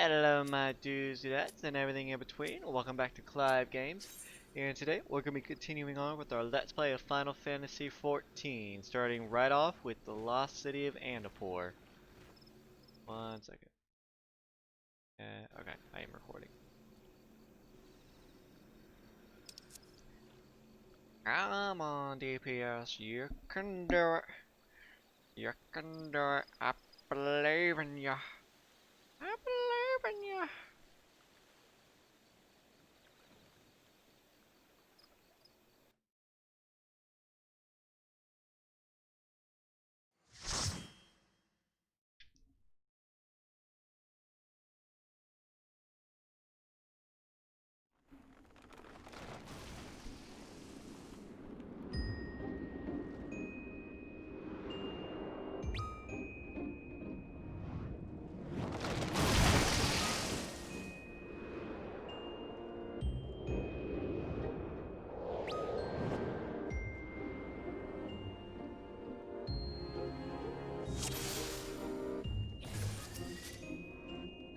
Hello my dudes, dudettes, and everything in between. Welcome back to FFXIV Games. And today we're going to be continuing on with our Let's Play of Final Fantasy XIV, starting right off with the lost city of Amdapor. 1 second. Okay, I am recording. Come on, DPS, you can do it. You can do it. I believe in you. I believe in you.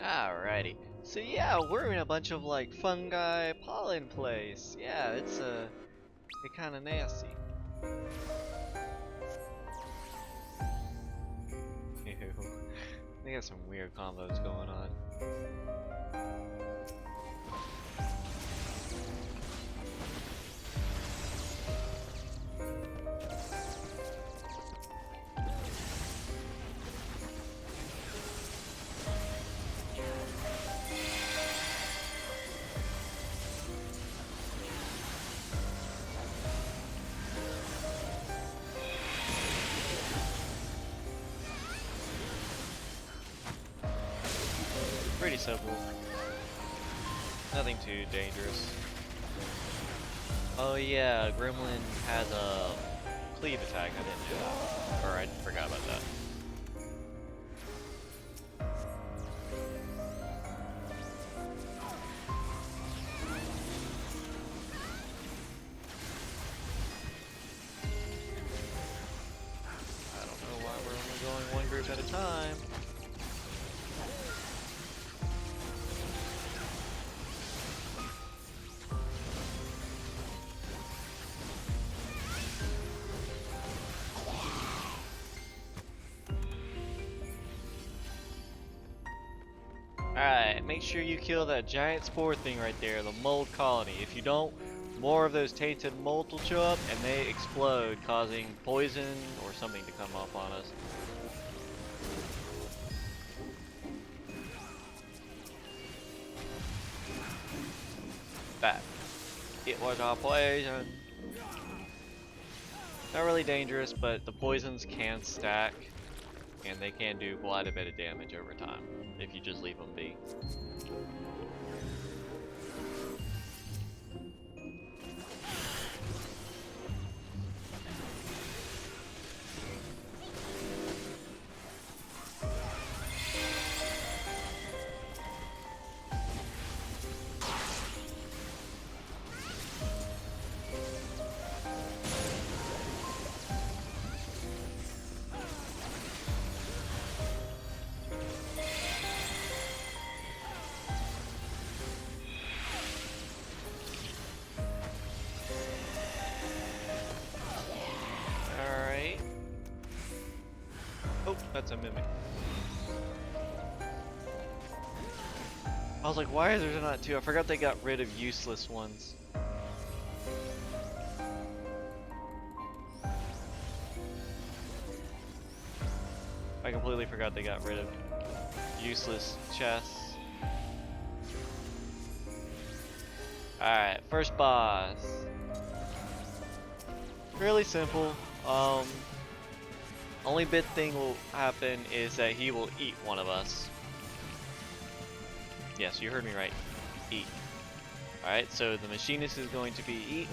Alrighty. So yeah, we're in a bunch of like fungi pollen place. Yeah, it's kind of nasty. Ew. They got some weird combos going on. Pretty simple. Nothing too dangerous. Oh yeah, Gremlin has a cleave attack. I didn't do that. Or I forgot about that. I don't know why we're only going one group at a time. Alright, make sure you kill that giant spore thing right there, the mold colony. If you don't, more of those tainted mold will show up and they explode, causing poison or something to come up on us. That. It was a poison. Not really dangerous, but the poisons can stack. And they can do quite a bit of damage over time if you just leave them be. Oh, that's a mimic. I was like, why is there not two? I forgot they got rid of useless ones. I completely forgot they got rid of useless chests. Alright, first boss. Really simple. Only big thing will happen is that he will eat one of us. Yes, you heard me right. Eat. Alright, so the machinist is going to be eaten.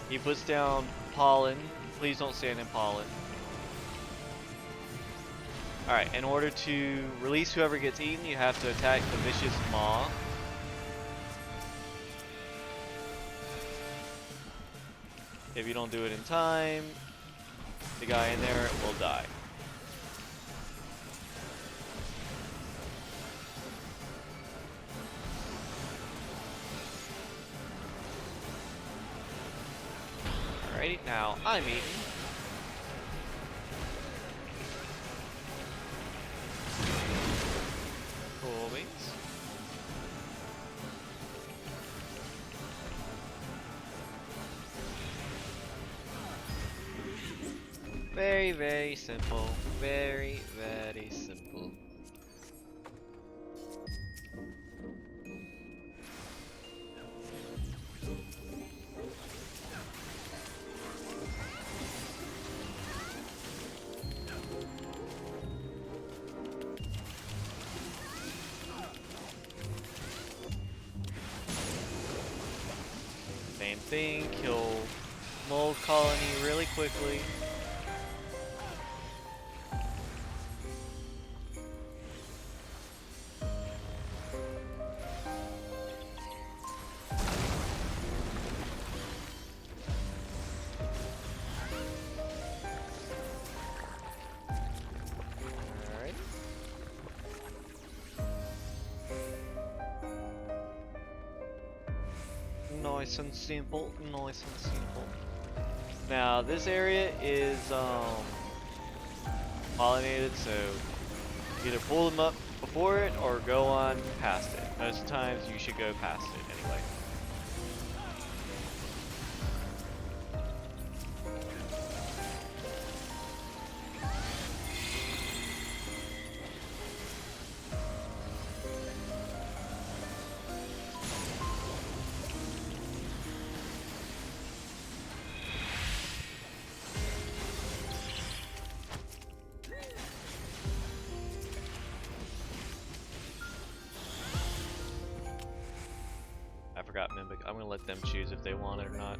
He puts down pollen. Please don't stand in pollen. Alright, in order to release whoever gets eaten, you have to attack the vicious maw. If you don't do it in time, the guy in there will die. Alrighty, now I'm eating. Cool beans. Very, very simple. Very, very simple. Same thing, kill mold colony really quickly. Nice and simple, nice and simple. Now this area is pollinated, so either pull them up before it or go on past it. Most times you should go past it anyway. I forgot Mimic. I'm gonna let them choose if they want it or not.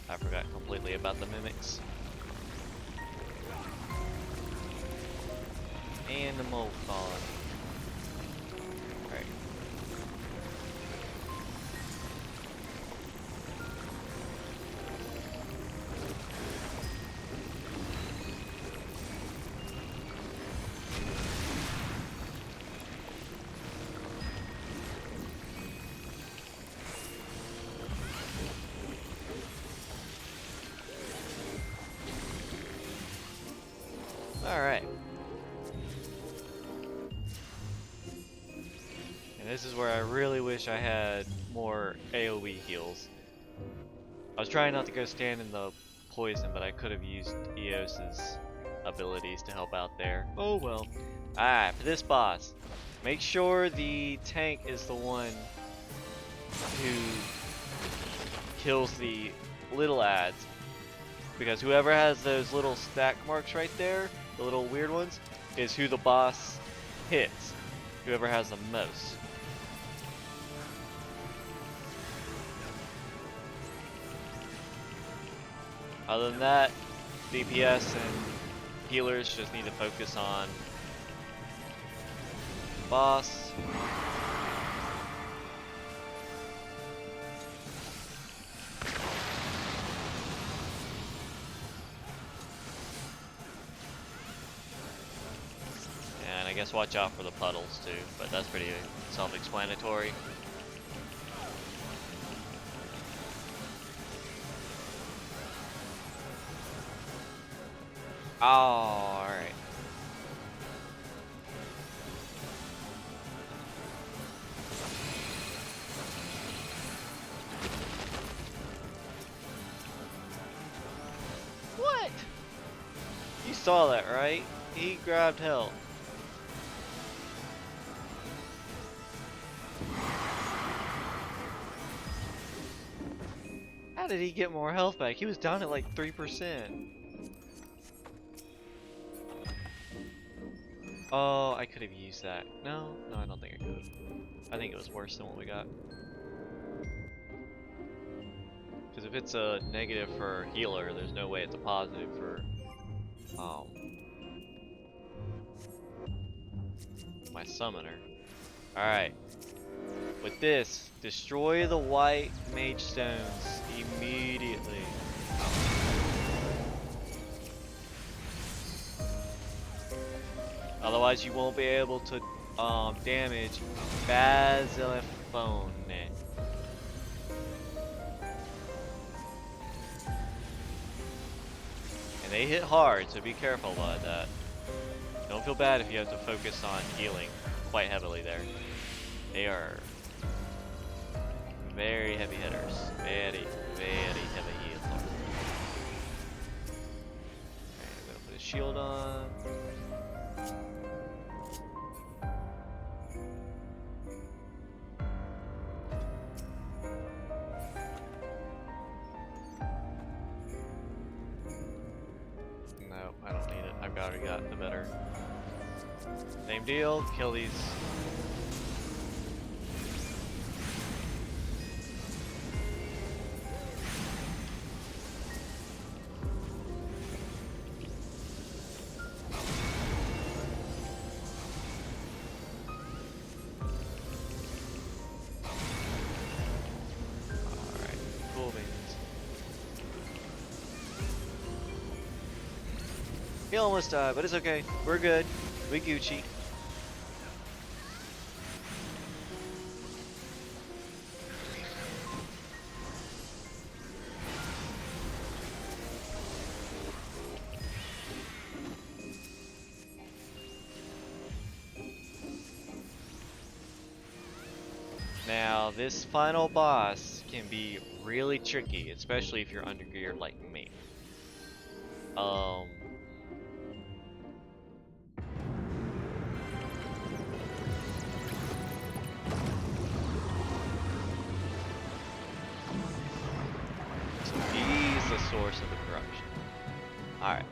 I forgot completely about the Mimics. And the mold colony. Alright. Alright. And this is where I really wish I had more AoE heals. I was trying not to go stand in the poison, but I could have used Eos's abilities to help out there. Oh well. Alright, for this boss, make sure the tank is the one who kills the little ads. Because whoever has those little stack marks right there, the little weird ones, is who the boss hits. Whoever has the most. Other than that, DPS and healers just need to focus on boss. And I guess watch out for the puddles too, but that's pretty self-explanatory. Oh, alright. What? You saw that, right? He grabbed health. How did he get more health back? He was down at like 3%. Oh, I could have used that. No, I don't think I could have. I think it was worse than what we got. Because if it's a negative for healer, there's no way it's a positive for my summoner. Alright. With this, destroy the white mage stones immediately. Otherwise you won't be able to damage Basilisk phone. And they hit hard, so be careful about that. Don't feel bad if you have to focus on healing quite heavily there. They are very heavy hitters. Very, very heavy hitters. Okay, I'm gonna put a shield on. No, I don't need it. I've already got the better. Same deal, kill these. Alright, cool beans. He almost died, but it's okay. We're good. We Gucci. Now, this final boss can be really tricky, especially if you're undergeared like me. So he's the source of the corruption. Alright.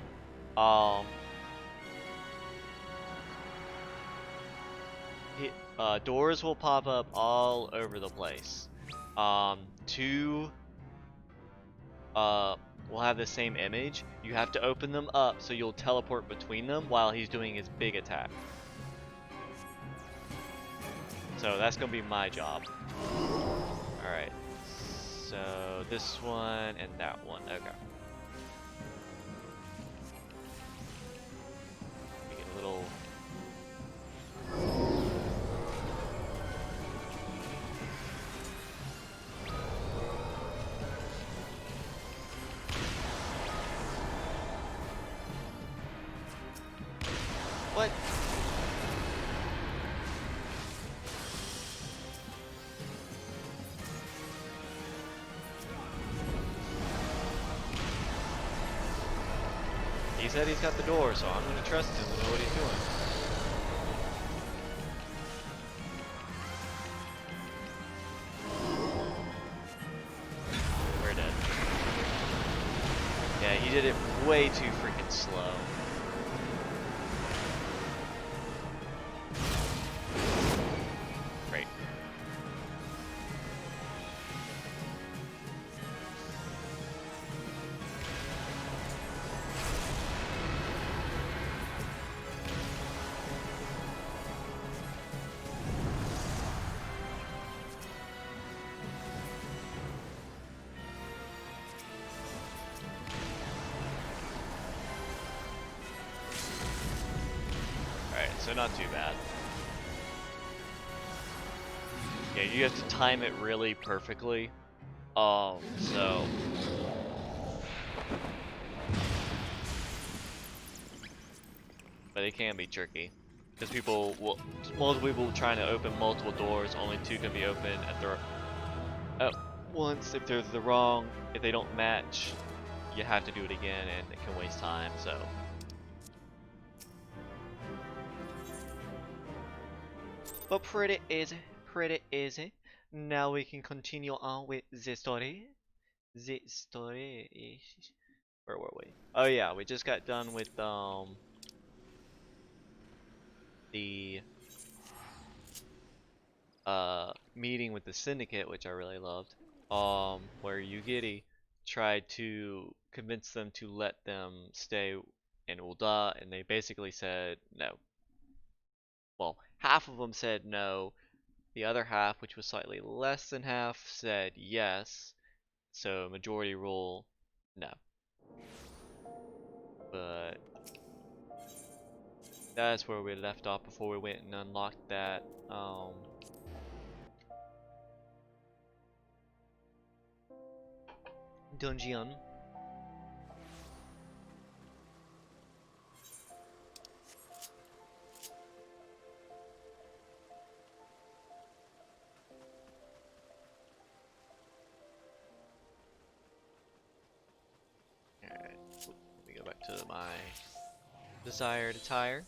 Doors will pop up all over the place. Two will have the same image. You have to open them up so you'll teleport between them while he's doing his big attack. So that's gonna be my job. Alright. So this one and that one. Okay. We get a little. What? He said he's got the door, so I'm gonna trust him to know what he's doing. We're dead. Yeah, he did it way too freaking slow. Great. So not too bad. Yeah, you have to time it really perfectly. So but it can be tricky because multiple people trying to open multiple doors. Only two can be open at once. If they're if they don't match, you have to do it again, and it can waste time. So. But pretty easy. Now we can continue on with the story. The story. Where were we? Oh yeah, we just got done with the meeting with the syndicate, which I really loved. Where Yugiri tried to convince them to let them stay in Ul'dah, and they basically said no. Well, half of them said no. The other half, which was slightly less than half, said yes. So majority rule, no. But that's where we left off before we went and unlocked that dungeon. Alright, let me go back to my desired attire.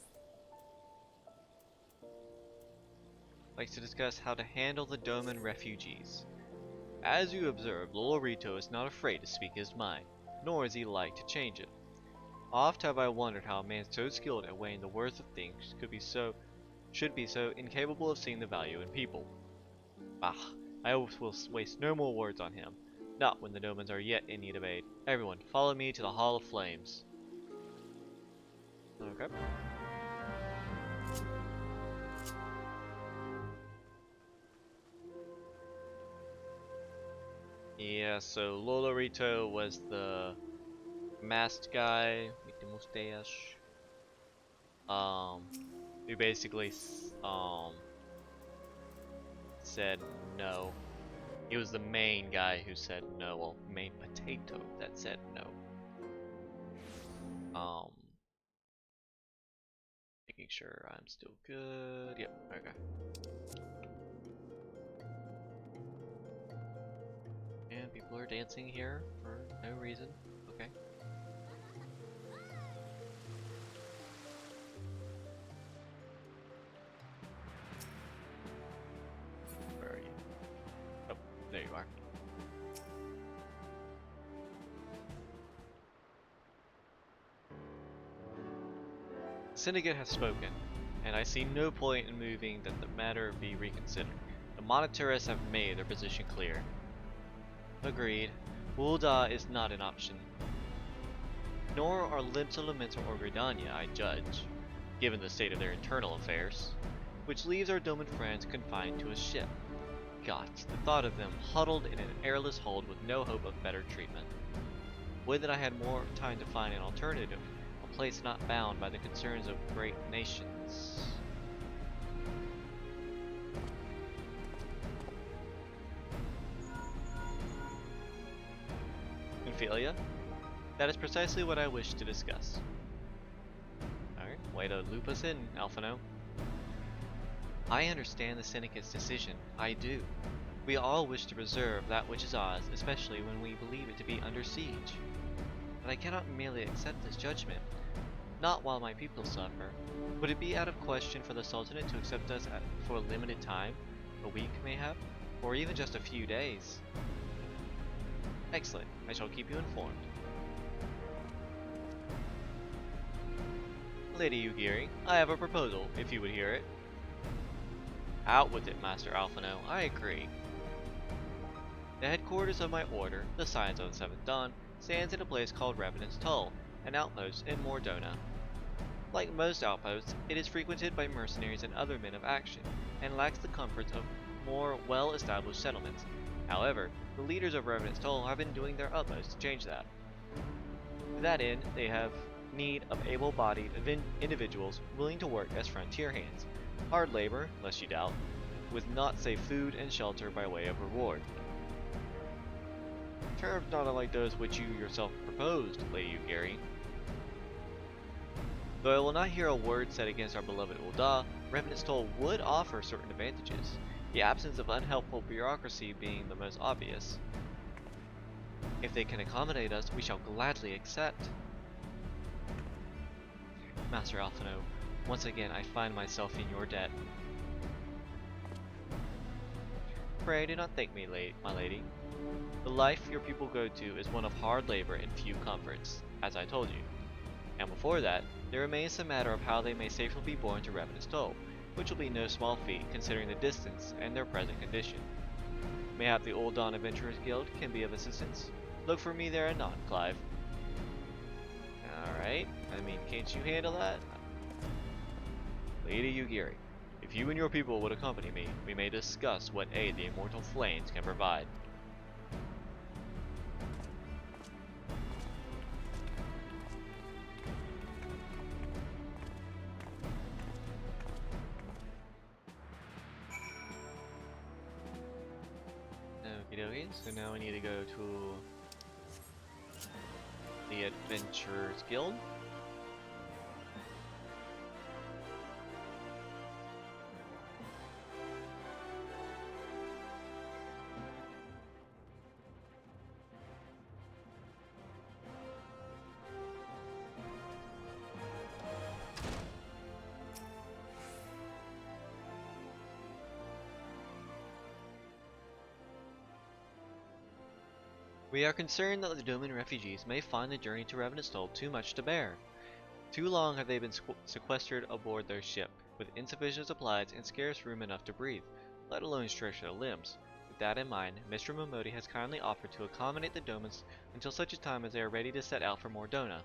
Likes to discuss how to handle the Doman refugees. As you observe, Lolorito is not afraid to speak his mind, nor is he like to change it. Oft have I wondered how a man so skilled at weighing the worth of things should be so incapable of seeing the value in people. Bah, I will waste no more words on him, not when the Domans are yet in need of aid. Everyone, follow me to the Hall of Flames. Okay. Yeah, so Lolorito was the masked guy with the mustache. Who basically said no. He was the main guy who said no, well, main potato that said no. Making sure I'm still good. Yep, okay. And people are dancing here for no reason. Okay. Where are you? Oh, there you are. The syndicate has spoken, and I see no point in moving that the matter be reconsidered. The monetarists have made their position clear. Agreed. Ul'dah is not an option. Nor are Limsa or Gridania, I judge, given the state of their internal affairs, which leaves our Doman friends confined to a ship. God, the thought of them huddled in an airless hold with no hope of better treatment. Would that I had more time to find an alternative, a place not bound by the concerns of great nations. Ophelia? That is precisely what I wish to discuss. Alright, way to loop us in, Alphino. I understand the Syndicate's decision. I do. We all wish to preserve that which is ours, especially when we believe it to be under siege. But I cannot merely accept this judgment. Not while my people suffer. Would it be out of question for the Sultanate to accept us for a limited time? A week, mayhap? Or even just a few days? Excellent. I shall keep you informed. Lady Yugiri, I have a proposal, if you would hear it. Out with it, Master Alphino. I agree. The headquarters of my order, the Scions of the Seventh Dawn, stands in a place called Revenant's Toll, an outpost in Mordona. Like most outposts, it is frequented by mercenaries and other men of action, and lacks the comforts of more well-established settlements. However, the leaders of Revenant's Toll have been doing their utmost to change that. To that end, they have need of able-bodied individuals willing to work as frontier hands. Hard labor, lest you doubt, with naught save food and shelter by way of reward. Terms not unlike those which you yourself proposed, Lady Yugiri. Though I will not hear a word said against our beloved Ul'dah, Revenant's Toll would offer certain advantages, the absence of unhelpful bureaucracy being the most obvious. If they can accommodate us, we shall gladly accept. Master Alphino, once again I find myself in your debt. Pray do not thank me, my lady. The life your people go to is one of hard labor and few comforts, as I told you. And before that, there remains the matter of how they may safely be borne to Revenant's Toll, which will be no small feat considering the distance and their present condition. Mayhap the Old Dawn Adventurers Guild can be of assistance. Look for me there anon, Clive. Alright, I mean, can't you handle that? Lady Yugiri, if you and your people would accompany me, we may discuss what aid the Immortal Flames can provide. Okie dokie, so now we need to go to the Adventurers Guild. We are concerned that the Doman refugees may find the journey to Revenant's Toll too much to bear. Too long have they been sequestered aboard their ship, with insufficient supplies and scarce room enough to breathe, let alone stretch their limbs. With that in mind, Mr. Momodi has kindly offered to accommodate the Domans until such a time as they are ready to set out for Mordona.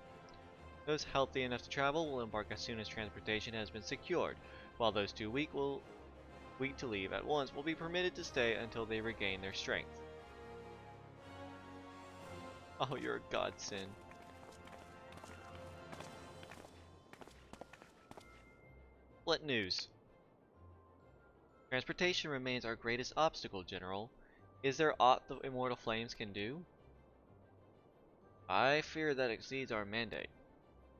Those healthy enough to travel will embark as soon as transportation has been secured, while those too weak to leave at once will be permitted to stay until they regain their strength. Oh, you're a godsend. What news? Transportation remains our greatest obstacle, General. Is there aught the Immortal Flames can do? I fear that exceeds our mandate.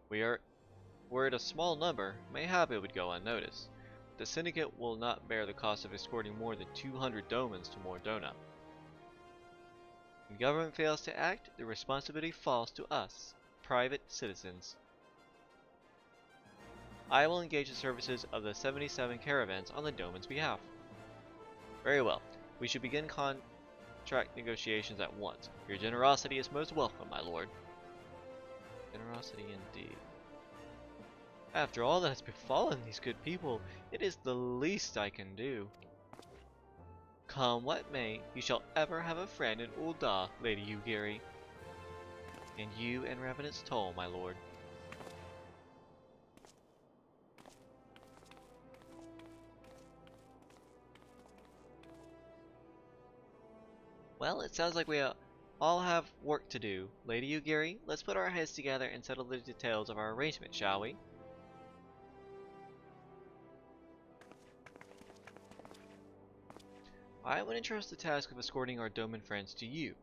Were it a small number, mayhap it would go unnoticed. But the Syndicate will not bear the cost of escorting more than 200 Domans to Mordona. When government fails to act, the responsibility falls to us, private citizens. I will engage the services of the 77 caravans on the Doman's behalf. Very well. We should begin contract negotiations at once. Your generosity is most welcome, my lord. Generosity indeed. After all that has befallen these good people, it is the least I can do. Come what may, you shall ever have a friend in Ul'dah, Lady Yugiri. And you in Revenant's Toll, my lord. Well, it sounds like we all have work to do. Lady Yugiri, let's put our heads together and settle the details of our arrangement, shall we? I would entrust the task of escorting our Doman friends to you,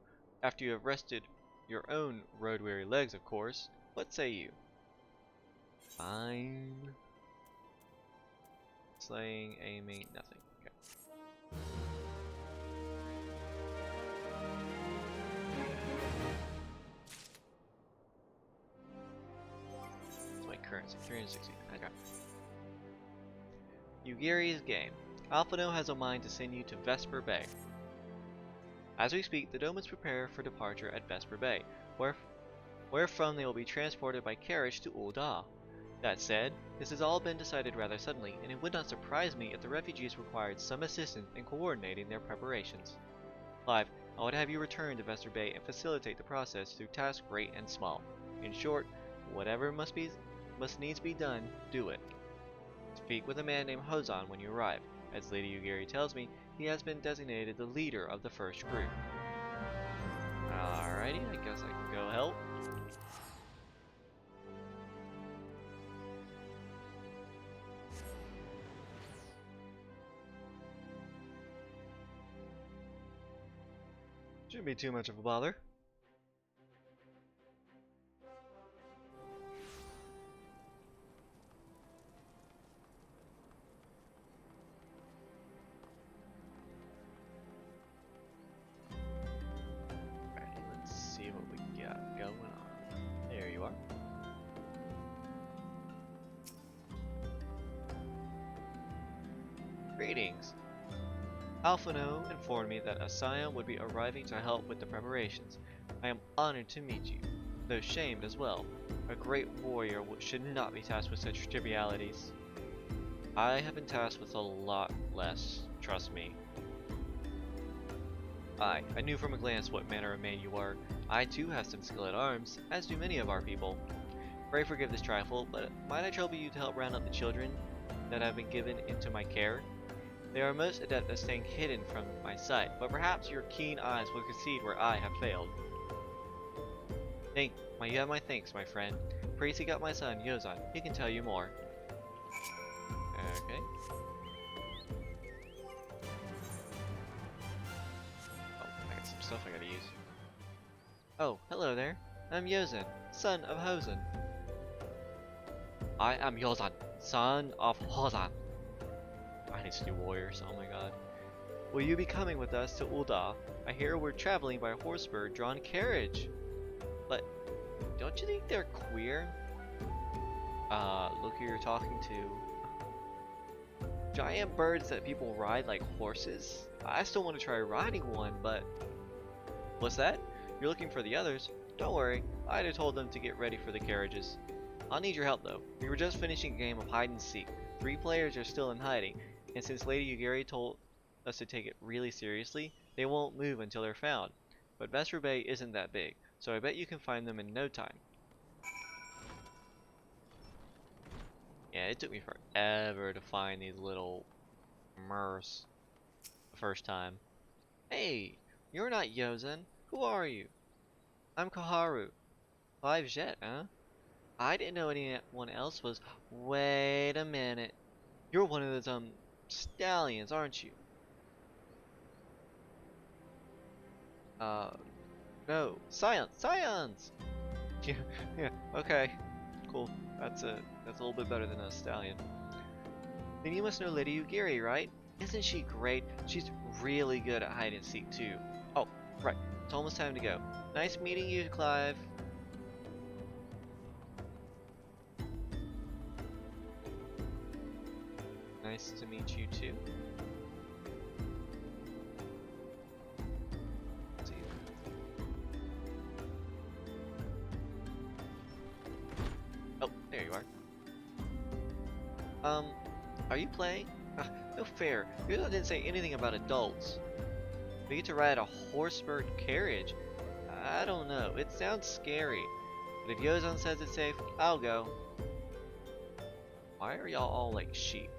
after you have rested your own road-weary legs, of course. What say you? Fine. Slaying, aiming, nothing. Okay. That's my currency, 360. Okay. Yugiri's game. Alphino has a mind to send you to Vesper Bay. As we speak, the Domans prepare for departure at Vesper Bay, wherefrom they will be transported by carriage to Ul'dah. That said, this has all been decided rather suddenly, and it would not surprise me if the refugees required some assistance in coordinating their preparations. Clive, I would have you return to Vesper Bay and facilitate the process through tasks great and small. In short, whatever must needs be done, do it. Speak with a man named Hozan when you arrive. As Lady Yugiri tells me, he has been designated the leader of the first group. Alrighty, I guess I can go help. Shouldn't be too much of a bother. Greetings. Alphino informed me that Asaya would be arriving to help with the preparations. I am honored to meet you, though shamed as well. A great warrior should not be tasked with such trivialities. I have been tasked with a lot less, trust me. I knew from a glance what manner of man you are. I too have some skill at arms, as do many of our people. Pray forgive this trifle, but might I trouble you to help round up the children that have been given into my care? They are most adept at staying hidden from my sight, but perhaps your keen eyes will concede where I have failed. You have my thanks, my friend. Pray seek out my son, Yozan. He can tell you more. Okay. Oh, I got some stuff I gotta use. Oh, hello there. I'm Yozan, son of Hosen. I am Yozan, son of Hosen. I need to do warriors, oh my god. Will you be coming with us to Ul'dah? I hear we're traveling by horse-drawn carriage. But, don't you think they're queer? Look who you're talking to. Giant birds that people ride like horses? I still want to try riding one, but... What's that? You're looking for the others? Don't worry, I'd have told them to get ready for the carriages. I'll need your help though. We were just finishing a game of hide and seek. 3 players are still in hiding, and since Lady Yugiri told us to take it really seriously, they won't move until they're found. But Vesper Bay isn't that big, so I bet you can find them in no time. Yeah, it took me forever to find these little Murs the first time. Hey, you're not Yozan. Who are you? I'm Koharu. Live Jet, huh? I didn't know anyone else was. Wait a minute. You're one of those, stallions, aren't you? No. Science! Science! Yeah, yeah, okay. Cool. That's a little bit better than a stallion. Then you must know Lady Yugiri, right? Isn't she great? She's really good at hide and seek too. Oh, right. It's almost time to go. Nice meeting you, Clive. Nice to meet you too. Let's see. Oh, there you are. Are you playing? No fair. You didn't say anything about adults. We get to ride a horse-bird carriage. I don't know. It sounds scary. But if Yozan says it's safe, I'll go. Why are y'all all like sheep?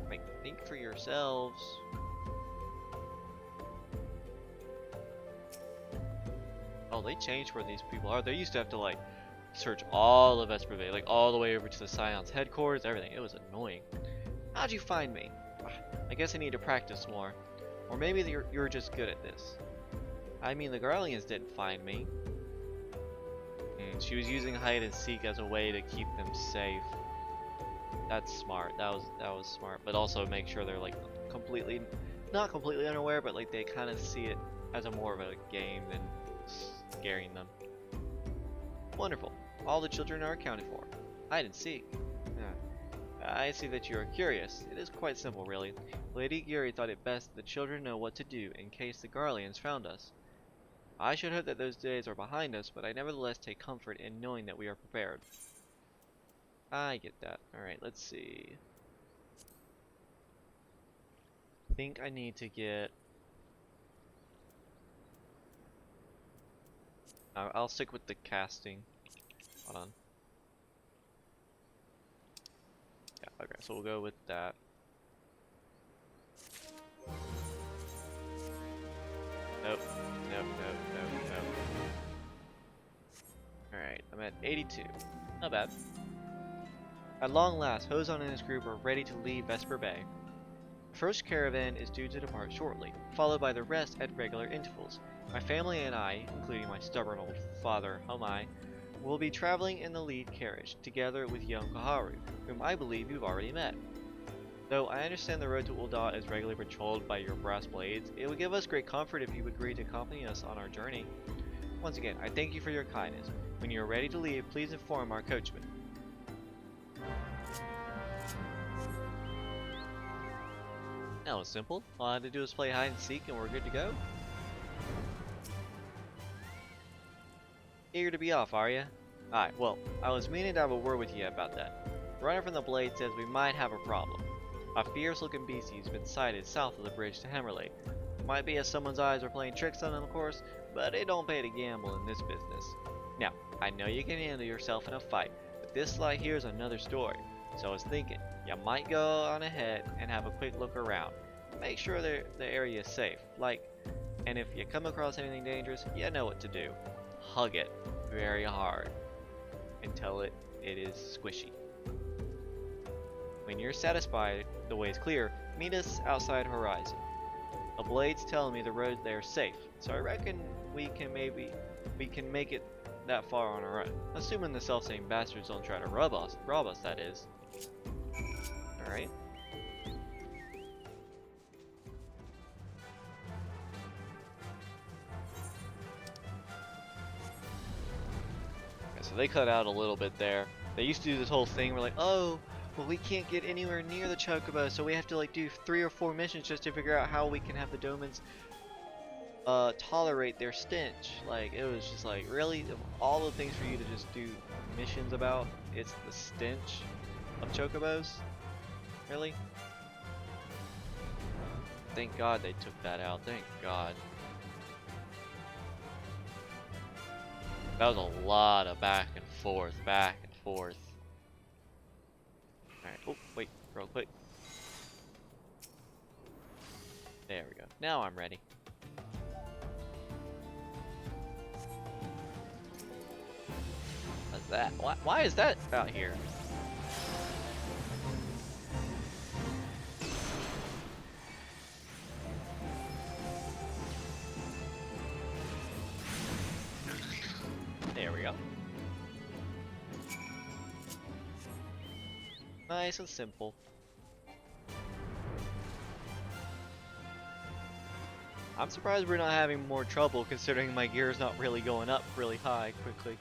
Like, think for yourselves. Oh, they changed where these people are. They used to have to like search all of Vesper Bay, like all the way over to the Scion's headquarters, everything. It was annoying. How'd you find me? I guess I need to practice more. Or maybe you're just good at this. I mean, the Garleans didn't find me. She was using hide and seek as a way to keep them safe. That's smart. That was smart. But also make sure they're like completely, not completely unaware, but like they kind of see it as a more of a game than scaring them. Wonderful. All the children are accounted for. Hide and seek. I see that you are curious. It is quite simple, really. Lady Yugiri thought it best that the children know what to do in case the Garleans found us. I should hope that those days are behind us, but I nevertheless take comfort in knowing that we are prepared. I get that. Alright, let's see. I think I need to get... I'll stick with the casting. Hold on. Yeah, okay, so we'll go with that. Nope. Nope, nope, nope, nope. Alright, I'm at 82. Not bad. At long last, Hosen and his group are ready to leave Vesper Bay. The first caravan is due to depart shortly, followed by the rest at regular intervals. My family and I, including my stubborn old father, Homai, will be traveling in the lead carriage, together with young Koharu, whom I believe you've already met. Though I understand the road to Ul'dah is regularly patrolled by your brass blades, it would give us great comfort if you would agree to accompany us on our journey. Once again, I thank you for your kindness. When you are ready to leave, please inform our coachman. That was simple. All I had to do was play hide and seek and we're good to go. Eager to be off, are you? Alright, well, I was meaning to have a word with you about that. Runner from the Blade says we might have a problem. A fierce-looking beastie has been sighted south of the bridge to Hammerlake. Might be as someone's eyes are playing tricks on him, of course, but it don't pay to gamble in this business. Now, I know you can handle yourself in a fight, but this slide here is another story. So I was thinking, you might go on ahead and have a quick look around. Make sure the area is safe, and if you come across anything dangerous, you know what to do. Hug it very hard until it is squishy. When you're satisfied the way is clear, meet us outside Horizon. The blades tell me the road there is safe, so I reckon we can make it that far on our own. Assuming the self-same bastards don't try to rob us, that is. Alright. So they cut out a little bit there. They used to do this whole thing where like, oh, well we can't get anywhere near the chocobo, so we have to like do 3 or 4 missions just to figure out how we can have the Domans tolerate their stench. Like, it was just like, really? Of all the things for you to just do missions about, it's the stench of chocobos? Really? Thank God they took that out. Thank God. That was a lot of back and forth, back and forth. Alright, oh, wait, real quick. There we go. Now I'm ready. What's that? Why is that out here? There we go. Nice and simple. I'm surprised we're not having more trouble considering my gear is not really going up really high quickly.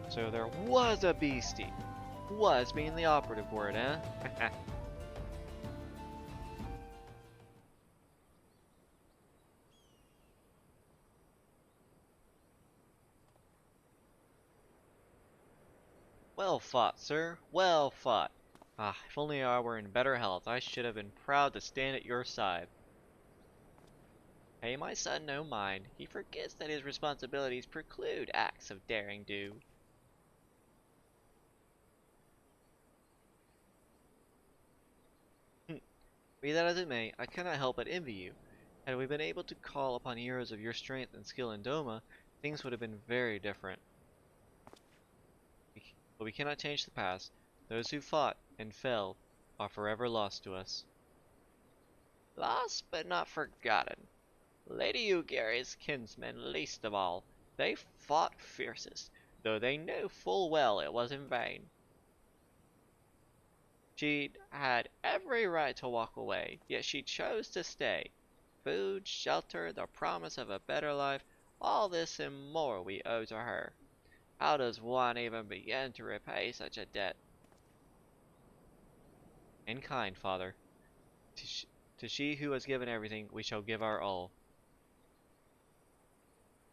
So there was a beastie. Was being the operative word, eh? Well fought, sir. Well fought. Ah, if only I were in better health, I should have been proud to stand at your side. Pay my son no mind. He forgets that his responsibilities preclude acts of daring do. Be that as it may, I cannot help but envy you. Had we been able to call upon heroes of your strength and skill in Doma, things would have been very different. But we cannot change the past. Those who fought and fell are forever lost to us. Lost but not forgotten. Lady Ugari's kinsmen least of all. They fought fiercest, though they knew full well it was in vain. She'd had every right to walk away, yet she chose to stay. Food, shelter, the promise of a better life, all this and more we owe to her. How does one even begin to repay such a debt? In kind, Father. To she who has given everything, we shall give our all.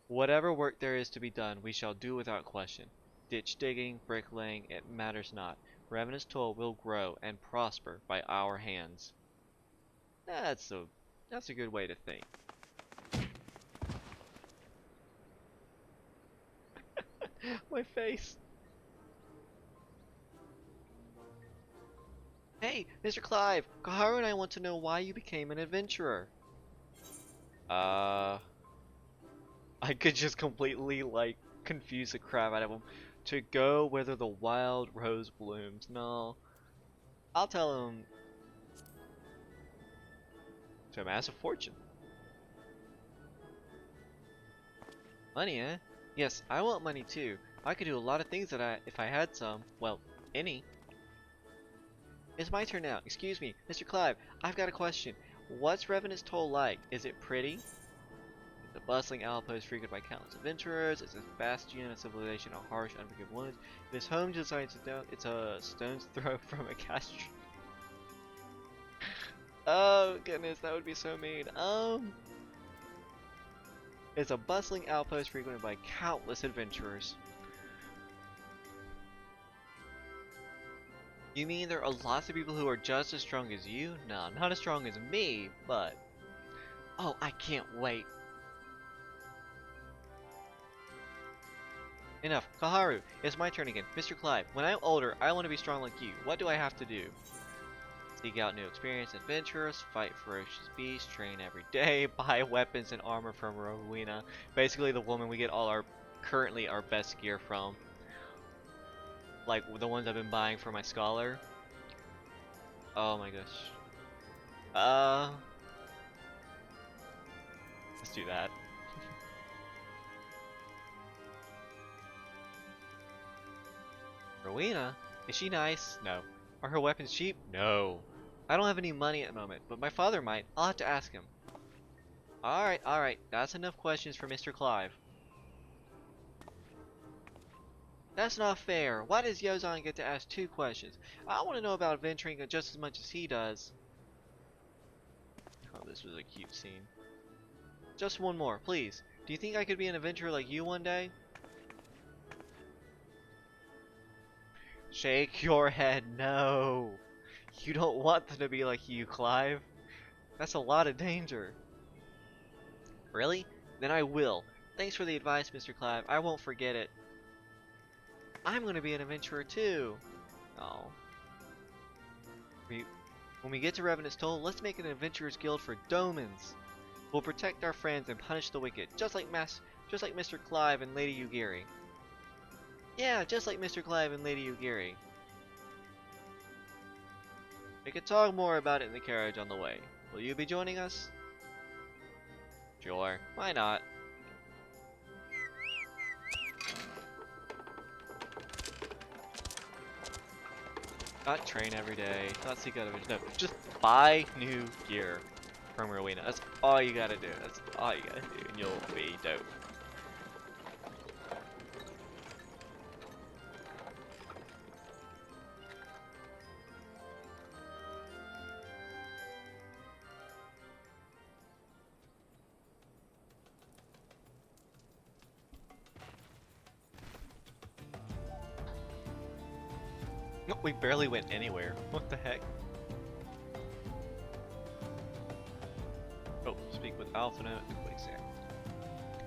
Whatever work there is to be done, we shall do without question. Ditch digging, bricklaying, it matters not. Ravenous toil will grow and prosper by our hands. That's a good way to think. My face. Hey, Mr. Clive, Kaharu and I want to know why you became an adventurer. I could just completely, like, confuse the crap out of him. To go whether the wild rose blooms. No. I'll tell him to amass a fortune. Money, eh? Yes, I want money too. I could do a lot of things if I had some. Well, any. It's my turn now. Excuse me, Mr. Clive, I've got a question. What's Revenant's Toll like? Is it pretty? It's a bustling outpost frequented by countless adventurers. It's a bastion of civilization of harsh, unforgiving wounds. It is home to the science of doubt. It's a stone's throw from a castration. Oh goodness, that would be so mean. It's a bustling outpost frequented by countless adventurers. You mean there are lots of people who are just as strong as you? No, not as strong as me, but... Oh, I can't wait. Enough. Kaharu, it's my turn again. Mr. Clive, when I'm older, I want to be strong like you. What do I have to do? Seek out new experience adventurers, fight ferocious beasts, train every day, buy weapons and armor from Rowena. Basically the woman we get all currently our best gear from. Like the ones I've been buying for my scholar. Oh my gosh. Let's do that. Rowena? Is she nice? No. Are her weapons cheap? No. I don't have any money at the moment, but my father might. I'll have to ask him. Alright. That's enough questions for Mr. Clive. That's not fair. Why does Yozan get to ask 2 questions? I want to know about adventuring just as much as he does. Oh, this was a cute scene. Just one more, please. Do you think I could be an adventurer like you one day? Shake your head, no. You don't want them to be like you, Clive. That's a lot of danger. Really? Then I will. Thanks for the advice, Mr. Clive. I won't forget it. I'm gonna be an adventurer too. Oh. When we get to Revenant's Toll, let's make an adventurers guild for Domans. We'll protect our friends and punish the wicked, just like Mr. Clive and Lady Ugiri. Yeah, just like Mr. Clive and Lady Ugiri. We could talk more about it in the carriage on the way. Will you be joining us? Sure, why not? Not train every day, not seek out adventure. No, just buy new gear from Rowena. That's all you gotta do. That's all you gotta do, and you'll be dope. We barely went anywhere. What the heck? Oh, speak with Alpha at the quicksand.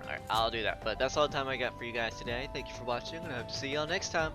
Alright, I'll do that. But that's all the time I got for you guys today. Thank you for watching, and I hope to see y'all next time.